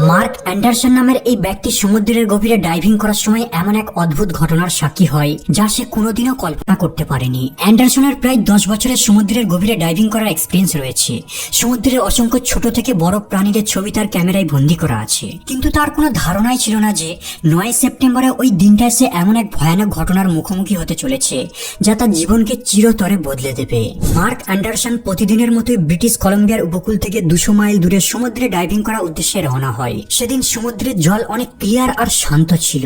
Mark Anderson নামের এই ব্যক্তি সমুদ্রের গভীরে ডাইভিং করার সময় এমন এক অদ্ভুত ঘটনার সাক্ষী হয় যা সে কোনোদিনও কল্পনা করতে পারেনি। অ্যান্ডারসনের প্রায় 10 বছরের সমুদ্রের গভীরে ডাইভিং করার এক্সপিরিয়েন্স রয়েছে। সমুদ্রের অসংখ্য ছোট থেকে বড় প্রাণীদের ছবি তার ক্যামেরায় বন্দী করা আছে, কিন্তু তার কোনো ধারণাই ছিল না যে 9 সেপ্টেম্বরে ওই দিনটায় সে এমন এক ভয়ানক ঘটনার মুখোমুখি হতে চলেছে যা তার জীবনকে চিরতরে বদলে দেবে। মার্ক অ্যান্ডারসন প্রতিদিনের মতোই ব্রিটিশ কলম্বিয়ার উপকূল থেকে 200 মাইল দূরে সমুদ্রে ডাইভিং করার উদ্দেশ্যে রওনা হয়। সেদিন সমুদ্রের জল অনেক ক্লিয়ার আর শান্ত ছিল,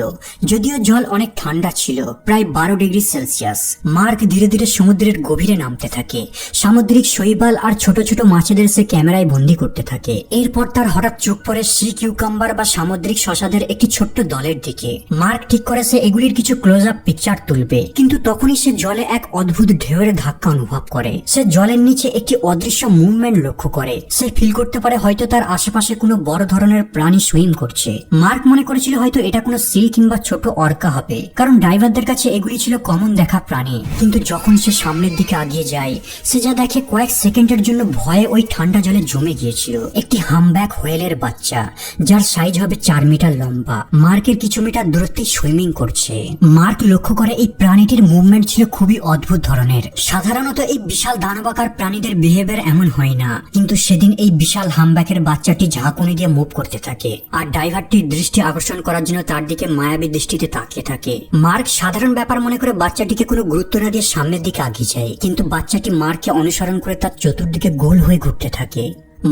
যদিও জল অনেক ঠান্ডা ছিল, প্রায় 12 ডিগ্রি সেলসিয়াস। মার্ক ধীরে ধীরে সমুদ্রের গভীরে নামতে থাকে। সামুদ্রিক শৈবাল আর ছোট ছোট মাছেদের সে ক্যামেরায় বন্দী করতে থাকে। এরপর তার হঠাৎ চোখ পড়ে সি কিউকাম্বার বা সামুদ্রিক শসাদের একটি ছোট্ট দলের দিকে। মার্ক ঠিক করে সে এগুলির কিছু ক্লোজ আপ পিকচার তুলবে, কিন্তু তখনই সে জলে এক অদ্ভুত ঢেউয়ের ধাক্কা অনুভব করে। সে জলের নিচে একটি অদৃশ্য মুভমেন্ট লক্ষ্য করে। সে ফিল করতে পারে হয়তো তার আশেপাশে কোনো বড় ধরনের প্রাণী সুইম করছে। মার্ক মনে করেছিল হয়তো এটা কোনো সিল কিংবা ছোট অর্কা হবে, কারণ ডাইভারদের কাছে এগুলি ছিল কমন দেখা প্রাণী। কিন্তু যখন সে সামনের দিকে আগিয়ে যায়, সে যা দেখে কয়েক সেকেন্ডের জন্য ভয়ে ওই ঠান্ডা জলে জমে গিয়েছিল একটি হামব্যাক হোয়েলের বাচ্চা, যার সাইজ হবে 4 মিটার লম্বা, মার্কের কিছু মিটার দূরত্বে সুইমিং করছে। মার্ক লক্ষ্য করে এই প্রাণীটির মুভমেন্ট ছিল খুবই অদ্ভুত ধরনের। সাধারণত এই বিশাল দানবাকার প্রাণীদের বিহেভিয়ার এমন হয় না, কিন্তু সেদিন এই বিশাল হামব্যাকের বাচ্চাটি ঝাঁকুনি দিয়ে মুভ করতে থাকে, আর ড্রাইভারটির দৃষ্টি আকর্ষণ করার জন্য তার দিকে মায়াবী দৃষ্টিতে তাকিয়ে থাকে। মার্ক সাধারণ ব্যাপার মনে করে বাচ্চাটিকে কোনো গুরুত্ব না দিয়ে সামনের দিকে আগিয়ে যায়, কিন্তু বাচ্চাটি মার্ককে অনুসরণ করে তার চতুর্দিকে গোল হয়ে ঘুরতে থাকে।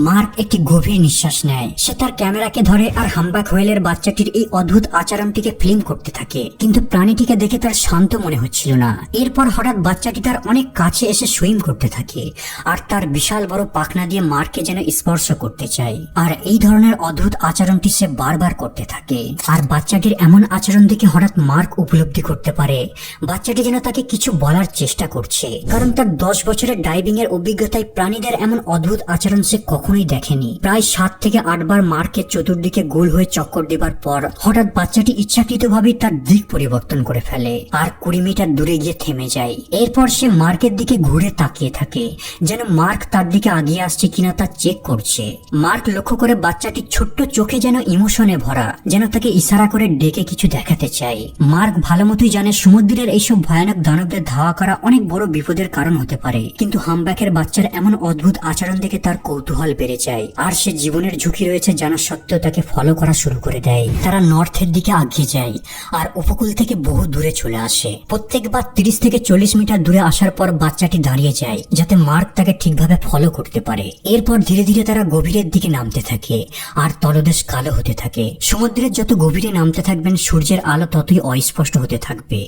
মার্ক একটি গভীর নিঃশ্বাস নেয়। সে তার ক্যামেরাকে ধরে আর হামব্যাক হোয়েলের বাচ্চাটির এই অদ্ভুত আচরণটিকে ফিল্ম করতে থাকে, কিন্তু প্রাণীটিকে দেখে তার শান্ত মনে হচ্ছিল না। এরপর হঠাৎ বাচ্চাটি তার অনেক কাছে এসে সুইম করতে থাকে, আর তার বিশাল বড় পাখনা দিয়ে মার্ককে যেন স্পর্শ করতে চায়। আর এই ধরনের অদ্ভুত আচরণটি সে বারবার করতে থাকে। আর বাচ্চাটির এমন আচরণ দেখে হঠাৎ মার্ক উপলব্ধি করতে পারে বাচ্চাটি যেন তাকে কিছু বলার চেষ্টা করছে, কারণ তার 10 বছরের ডাইভিং এর অভিজ্ঞতায় প্রাণীদের এমন অদ্ভুত আচরণ সে কখনোই দেখেনি। প্রায় 7 থেকে 8 বার মার্কের চতুর্দিকে গোল হয়ে চক্কর দেবার পর হঠাৎ বাচ্চাটি ইচ্ছাকৃতভাবে তার দিক পরিবর্তন করে ফেলে আর 20 মিটার দূরে গিয়ে থেমে যায়। এরপর সে মার্কের দিকে ঘুরে তাকিয়ে থাকে, যেন মার্ক তার দিকে আগিয়ে আসছে কিনা তা চেক করছে। মার্ক লক্ষ্য করে বাচ্চাটি ছোট্ট চোখে যেন ইমোশনে ভরা, যেন তাকে ইশারা করে ডেকে কিছু দেখাতে চায়। মার্ক ভালো মতোই জানে সমুদ্রের এইসব ভয়ানক দানবদের ধাওয়া করা অনেক বড় বিপদের কারণ হতে পারে, কিন্তু হামব্যাকের বাচ্চার এমন অদ্ভুত আচরণ দেখে তার কৌতূহল বেড়ে যায়, আর সে জীবনের ঝুঁকি রয়েছে জানা সত্ত্বেও তাকে ফলো করা শুরু করে দেয়। তারা নর্থের দিকে আগিয়ে যায় আর উপকূল থেকে বহু দূরে চলে আসে। প্রত্যেকবার 30 থেকে 40 মিটার দূরে আসার পর বাচ্চাটি দাঁড়িয়ে যায়, যাতে মার্ক তাকে ঠিকভাবে ফলো করতে পারে। এরপর ধীরে ধীরে তারা গভীরের দিকে নামতে থাকে, আর তলদেশ কালো হতে থাকে। সমুদ্রের যত গভীরে নামতে থাকবেন, সূর্যের আলো ততই অস্পষ্ট হতে থাকবে,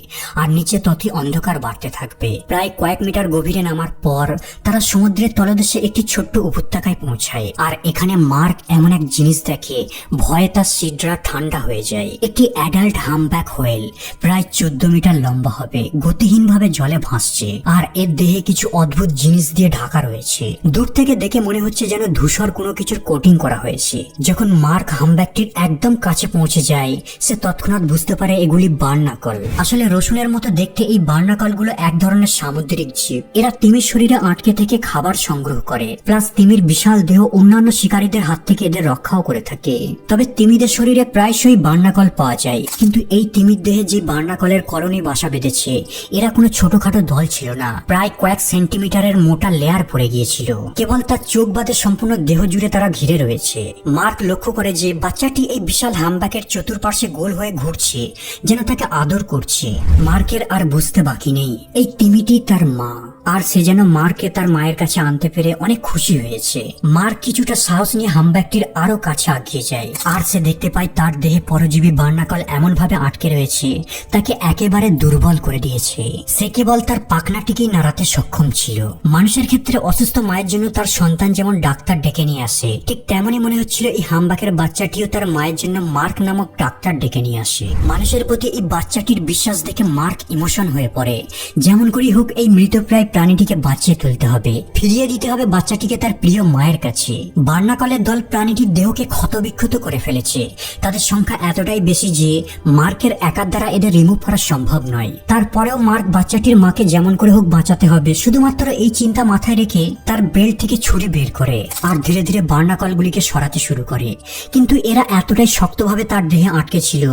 আর নিচে ততই অন্ধকার বাড়তে থাকবে। প্রায় কয়েক মিটার গভীরে নামার পর তারা সমুদ্রের তলদেশে একটি ছোট্ট উপত্যকায় পৌঁছায়। আর এখানে মার্ক এমন এক জিনিস দেখে, ভয়ে তার শিরদাঁড়া ঠান্ডা হয়ে যায়। একটি অ্যাডাল্ট হামব্যাক হোয়েল, প্রায় 14 মিটার লম্বা হবে, গতিহীন ভাবে জলে ভাসছে, আর এর দেহে কিছু অদ্ভুত জিনিস দিয়ে ঢাকা রয়েছে। দূর থেকে দেখে মনে হচ্ছে যেন ধূসর কোনো কিছুর কোটিং করা হয়েছে। যখন মার্ক হামব্যাকটির একদম কাছে পৌঁছে যায়, সে তৎক্ষণাৎ বুঝতে পারে এগুলি বার্নাকল। আসলে রসুনের মতো দেখতে এই বার্নাকল গুলো এক ধরনের সামুদ্রিক জীব। এরা তিমির শরীরে আটকে থেকে খাবার সংগ্রহ করে, প্লাস তিমির বিশাল দেহ অন্যান্য শিকারীদের হাত থেকে এদের রক্ষাও করে থাকে। তবে তিমিদের শরীরে প্রায়শই বার্নাকল পাওয়া যায়, কিন্তু এই তিমির দেহে যে বার্নাকলের কলোনি বাসা বেঁধেছে, এরা কোনো ছোটখাটো দল ছিল না। প্রায় কয়েক সেন্টিমিটারের মোটা লেয়ার পড়ে গিয়েছিল। কেবল তার চোখ বাদে সম্পূর্ণ দেহ জুড়ে তারা ঘিরে রয়েছে। মার্ক লক্ষ্য করে যে বাচ্চাটি এই বিশাল হামব্যাকের চতুর্পার্শ্বে গোল হয়ে ঘুরছে, যেন তাকে আদর করছে। মার্কের আর বুঝতে বাকি নেই এই তিমিটি তার মা, আর সে যেন মার্ককে তার মায়ের কাছে আনতে পেরে অনেক খুশি হয়েছে। মার্ক কিছুটা সাহস নিয়ে হামব্যাকটির আরো কাছে আগিয়ে যায়, আর সে দেখতে পায় তার দেহে পরজীবী বার্নাকল এমন ভাবে আটকে রয়েছে তাকে একেবারে দুর্বল করে দিয়েছে। সে কেবল তার পাখনাটিকেই নাড়াতে সক্ষম ছিল। মানুষের ক্ষেত্রে অসুস্থ মায়ের জন্য তার সন্তান যেমন ডাক্তার ডেকে নিয়ে আসে, ঠিক তেমনই মনে হচ্ছিল এই হামব্যাকের বাচ্চাটিও তার মায়ের জন্য মার্ক নামক ডাক্তার ডেকে নিয়ে আসে। মানুষের প্রতি এই বাচ্চাটির বিশ্বাস দেখে মার্ক ইমোশন হয়ে পড়ে। যেমন করেই হোক এই মৃতপ্রায় প্রাণীটিকে বাঁচিয়ে তুলতে হবে, ফিরিয়ে দিতে হবে বাচ্চাটিকে তার প্রিয় মায়ের কাছে। বার্নাকলের দল প্রাণীটির দেহকে ক্ষতবিক্ষত করে ফেলেছে। তাদের সংখ্যা এতটাই বেশি যে মার্কের একার দ্বারা এদের রিমুভ করা সম্ভব নয়। তারপরেও মার্ক বাচ্চাটির মাকে যেমন করে হোক বাঁচাতে হবে, শুধুমাত্র এই চিন্তা মাথায় রেখে তার বেল্ট থেকে ছুরি বের করে আর ধীরে ধীরে বার্নাকলগুলিকে সরাতে শুরু করে। কিন্তু এরা এতটাই শক্তভাবে তার দেহে আটকে ছিল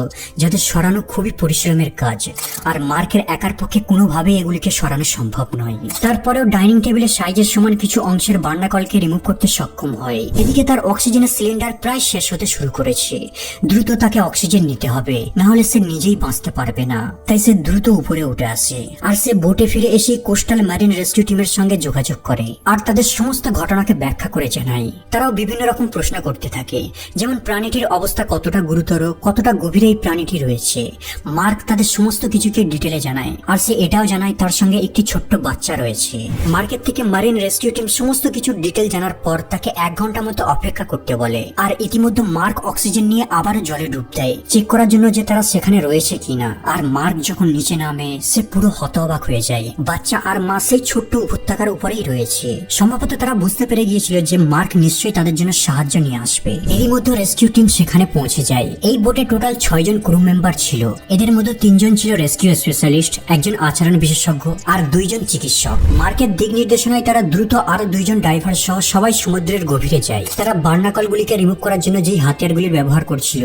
যাদের সরানো খুবই পরিশ্রমের কাজ, আর মার্কের একার পক্ষে কোনোভাবেই এগুলিকে সরানো সম্ভব নয়। তারপরেও ডাইনিং টেবিলের সাইজের সমান কিছু অংশের বার্নাকলকে রিমুভ করতে সক্ষম হয়। এদিকে তার অক্সিজেনের সিলিন্ডার প্রায় শেষ হতে শুরু করেছে। দ্রুত তাকে অক্সিজেন নিতে হবে, না হলে সে নিজেই বাঁচতে পারবে না। তাই সে দ্রুত উপরে উঠে আসে আর সে বোটে ফিরে এসে কোস্টাল মারিন রেস্কিউ টিমের সঙ্গে যোগাযোগ করে আর তাদের সমস্ত ঘটনাকে ব্যাখ্যা করে জানায়। তারাও বিভিন্ন রকম প্রশ্ন করতে থাকে, যেমন প্রাণীটির অবস্থা কতটা গুরুতর, কতটা গভীরে এই প্রাণীটি রয়েছে। মার্ক তাদের সমস্ত কিছুকে ডিটেলে জানায় আর সে এটাও জানায় তার সঙ্গে একটি ছোট্ট বাচ্চা রয়েছে। মার্কের থেকে মারিন রেস্কিউ টিম সমস্ত কিছু ডিটেল জানার পর তাকে 1 ঘন্টা মতো অপেক্ষা করতে বলে। আর ইতিমধ্যে মার্ক অক্সিজেন নিয়ে আবারও জলে ডুব দেয় চেক করার জন্য যে তারা সেখানে রয়েছে কিনা। আর মার্ক যখন নিচে নামে সে পুরো হতবাক হয়ে যায়। বাচ্চা আর মা সেই ছোট্ট উপত্যকার উপরেই রয়েছে। সম্ভবত তারা বুঝতে পেরে গিয়েছিল যে মার্ক নিশ্চয়ই তাদের জন্য সাহায্য নিয়ে আসবে। এরই মধ্যে রেস্কিউ টিম সেখানে পৌঁছে যায়। এই বোটে টোটাল 6 জন ক্রু মেম্বার ছিল। এদের মধ্যে 3 জন ছিল রেস্কিউ স্পেশালিস্ট, একজন আচরণ বিশেষজ্ঞ আর 2 জন চিকিৎসক। মার্কের দিক নির্দেশনায় তারা দ্রুত আরো 2 জন ড্রাইভার সহ সবাই সমুদ্রের গভীরে যায়। তারা বার্নাকলগুলিকে রিমুভ করার জন্য যেই হাতিয়ারগুলি ব্যবহার করছিল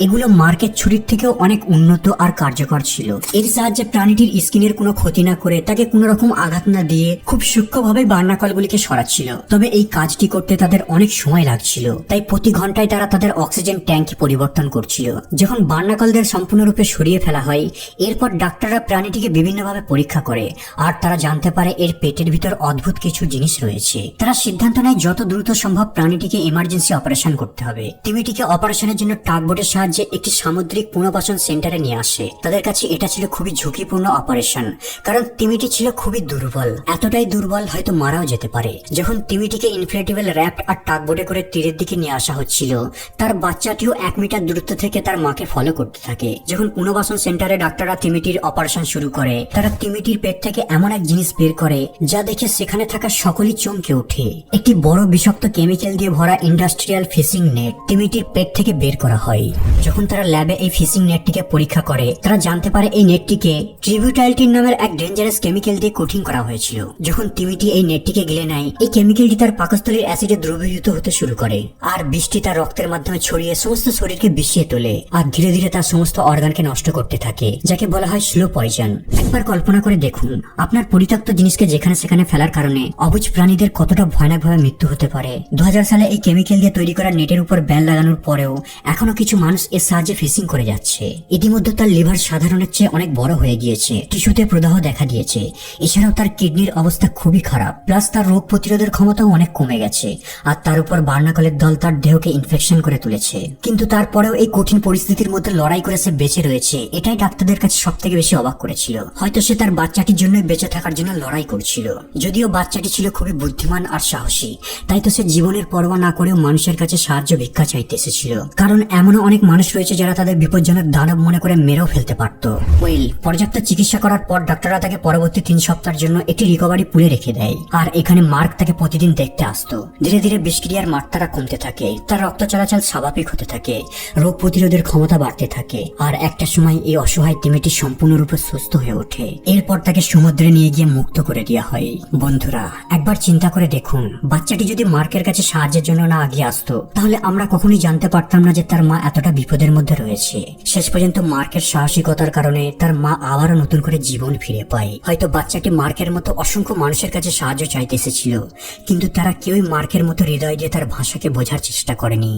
এগুলো মার্কের ছুরির থেকেও অনেক উন্নত আর কার্যকর ছিল। এর সাহায্যে প্রাণীটির স্কিনের কোনো ক্ষতি না করে তাকে কোনো রকম আঘাত না দিয়ে খুব সূক্ষ্মভাবে বার্নাকলগুলিকে সরাচ্ছিল। তবে এই কাজটি করতে তাদের অনেক সময় লাগছিল, তাই প্রতি ঘন্টায় তারা তাদের অক্সিজেন ট্যাঙ্ক পরিবর্তন করছিল। যখন বার্নাকলদের সম্পূর্ণরূপে সরিয়ে ফেলা হয় এরপর ডাক্তাররা প্রাণীটিকে বিভিন্নভাবে পরীক্ষা করে আর তারা জানতে পারে এর পেটের ভিতর অদ্ভুত কিছু জিনিস রয়েছে। তারা সিদ্ধান্ত নেয় যত দ্রুত সম্ভব প্রাণীটিকে ইমার্জেন্সি অপারেশন করতে হবে। তিমিটিকে অপারেশনের জন্য টাগবোটের সাহায্যে একটি সামুদ্রিক পুনর্বাসন সেন্টারে নিয়ে আসে। তাদের কাছে এটা ছিল খুবই ঝুঁকিপূর্ণ অপারেশন, কারণ তিমিটি ছিল খুবই দুর্বল, এতটাই দুর্বল হয়তো মারাও যেতে পারে। যখন তিমিটিকে ইনফ্লেটেবল র্যাফট আর টাগবোটে করে তীরের দিকে নিয়ে আসা হচ্ছিল তার বাচ্চাটিও 1 মিটার দূরত্ব থেকে তার মাকে ফলো করতে থাকে। যখন পুনর্বাসন সেন্টারে ডাক্তাররা তিমিটির অপারেশন শুরু করে তারা তিমিটির পেট থেকে এমন এক জিনিস বের করে যা দেখে সেখানে থাকা সকলেই চমকে ওঠে। একটি বড় বিষাক্ত কেমিক্যাল দিয়ে ভরা ইন্ডাস্ট্রিয়াল ফিশিং নেট তিমিটির পেট থেকে বের করা হয়। যখন তারা ল্যাবে এই ফিশিং নেটটিকে পরীক্ষা করে তারা জানতে পারে এই নেটটিকে ট্রিবিউটাইলটিন নামের এক ডেঞ্জারাস কেমিক্যাল দিয়ে কোটিং করা হয়েছিল। যখন তিমিটি এই নেটটিকে গিলে নেয় এই কেমিক্যালটি তার পাকস্থলীর অ্যাসিডে দ্রবীভূত হতে শুরু করে আর বৃষ্টি তার রক্তের মাধ্যমে ছড়িয়ে সমস্ত শরীরকে বিষিয়ে তোলে আর ধীরে ধীরে তার সমস্ত অর্গানকে নষ্ট করতে থাকে, যাকে বলা হয় স্লো পয়জন। একবার কল্পনা করে দেখুন আপনার পরিত্যক্ত জিনিসকে যেখানে সেখানে ফেলার কারণে অবুঝ প্রাণীদের কতটা ভয়ানকভাবে মৃত্যু হতে পারে। 2000 সালে এই কেমিক্যাল দিয়ে তৈরি করা নেটের উপর ব্যান লাগানোর পরেও এখনো কিছু মানুষ এর সাহায্যে ফিশিং করে যাচ্ছে। ইতিমধ্যে তার লিভার সাধারণের চেয়ে অনেক বড় হয়ে গিয়েছে, টিস্যুতে প্রদাহ দেখা দিয়েছে। এছাড়াও তার কিডনির অবস্থা খুবই খারাপ, প্লাস তার রোগ প্রতিরোধের ক্ষমতাও অনেক কমে গেছে। আর তার উপর বার্নাকলের দল তার দেহকে ইনফেকশন করে তুলেছে। কিন্তু তারপরেও এই কঠিন পরিস্থিতির মধ্যে লড়াই করে সে বেঁচে রয়েছে, এটাই ডাক্তারদের কাছে সব থেকে বেশি অবাক করেছিল। হয়তো সে তার বাচ্চাটির জন্য বেঁচে থাকার জন্য লড়াই করছিল। যদিও বাচ্চাটি ছিল খুবই বুদ্ধিমান আর সাহসী, তাই তো সে জীবনের পরোয়া না করেও মানুষের কাছে সাহায্য ভিক্ষা চাইতে এসেছিল। কারণ এমনও অনেক মানুষ রয়েছে যারা তাদের বিপজ্জনক দানব মনে করে মেরেও ফেলতে পারত। পর্যাপ্ত চিকিৎসা করার পর ডাক্তাররা তাকে পরবর্তী 3 সপ্তাহের জন্য একটি রিকভারি পুলে রেখে দেয়। আর এখানে মার্ক তাকে প্রতিদিন দেখতে আসতো। ধীরে ধীরে বিষক্রিয়ার মাত্রা কমতে থাকে, তার রক্ত চলাচল স্বাভাবিক হতে থাকে, রোগ প্রতিরোধের ক্ষমতা বাড়তে থাকে। আর একটা সময় এই অসহায় তিমিটি সম্পূর্ণরূপে সুস্থ হয়ে ওঠে। এরপর তাকে সমুদ্রে নিয়ে গিয়ে মুক্ত করে দেওয়া হয়। বন্ধুরা একবার চিন্তা করে দেখুন, বাচ্চাটি যদি মার্কের কাছে সাহায্যের জন্য না আগিয়ে আসতো তাহলে আমরা কখনোই জানতে পারতাম না যে তার মা এতটা বিপদের মধ্যে রয়েছে। শেষ পর্যন্ত মার্কের সাহসিকতার কারণে তার মা আবারও নতুন করে জীবন ফিরে পায়। হয়তো বাচ্চাটি মার্কের মতো অসংখ্য মানুষের কাছে সাহায্য চাইতে এসেছিল, কিন্তু তারা কেউই মার্কের মতো হৃদয় দিয়ে তার ভাষাকে বোঝার চেষ্টা করেনি।